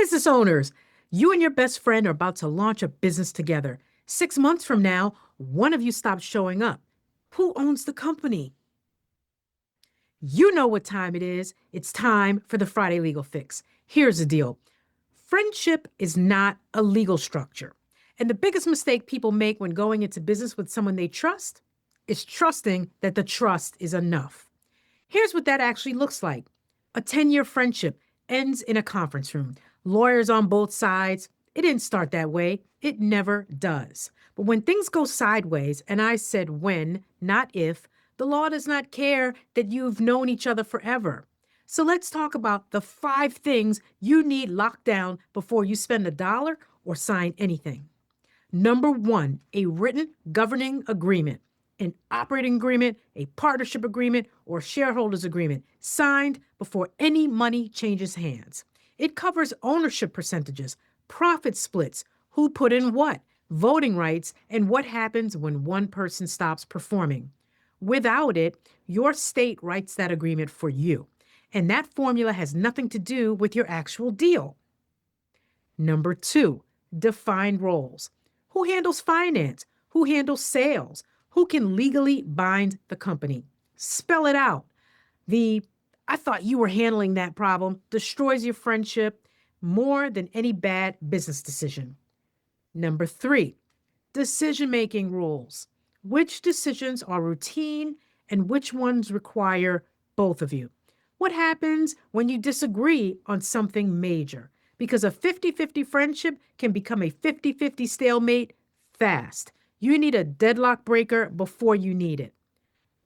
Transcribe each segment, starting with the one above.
Business owners, you and your best friend are about to launch a business together. 6 months from now, one of you stops showing up. Who owns the company? You know what time it is. It's time for the Friday Legal Fix. Here's the deal. Friendship is not a legal structure. And the biggest mistake people make when going into business with someone they trust is trusting that the trust is enough. Here's what that actually looks like. A 10-year friendship ends in a conference room. Lawyers on both sides. It didn't start that way. It never does. But when things go sideways, and I said when, not if, the law does not care that you've known each other forever. So let's talk about the 5 things you need locked down before you spend a dollar or sign anything. Number 1, a written governing agreement, an operating agreement, a partnership agreement, or shareholders agreement signed before any money changes hands. It covers ownership percentages, profit splits, who put in what, voting rights, and what happens when one person stops performing. Without it, your state writes that agreement for you, and that formula has nothing to do with your actual deal. Number 2, defined roles. Who handles finance? Who handles sales? Who can legally bind the company? Spell it out. I thought you were handling that problem destroys your friendship more than any bad business decision. Number 3, decision-making rules. Which decisions are routine and which ones require both of you? What happens when you disagree on something major? Because a 50-50 friendship can become a 50-50 stalemate fast. You need a deadlock breaker before you need it.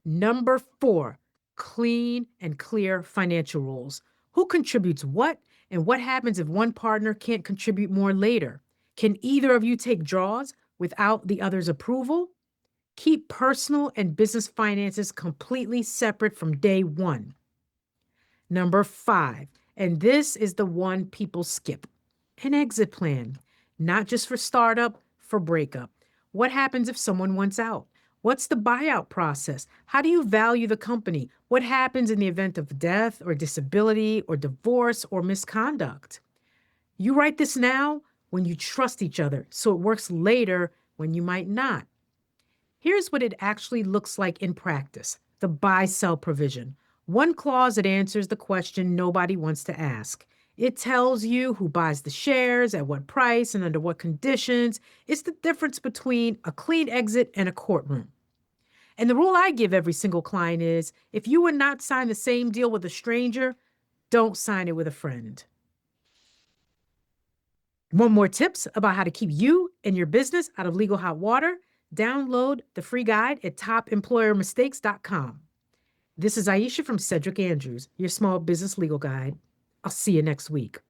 Number 4, clean and clear financial rules. Who contributes what, and what happens if one partner can't contribute more later? Can either of you take draws without the other's approval? Keep personal and business finances completely separate from day one. Number 5, and this is the one people skip, an exit plan. Not just for startup, for breakup. What happens if someone wants out? What's the buyout process? How do you value the company? What happens in the event of death or disability or divorce or misconduct? You write this now when you trust each other, so it works later when you might not. Here's what it actually looks like in practice, the buy-sell provision. One clause that answers the question nobody wants to ask. It tells you who buys the shares, at what price, and under what conditions. It's the difference between a clean exit and a courtroom. And the rule I give every single client is, if you would not sign the same deal with a stranger, don't sign it with a friend. Want more tips about how to keep you and your business out of legal hot water? Download the free guide at topemployermistakes.com. This is Aisha from Sedgwick Andrews, your small business legal guide. I'll see you next week.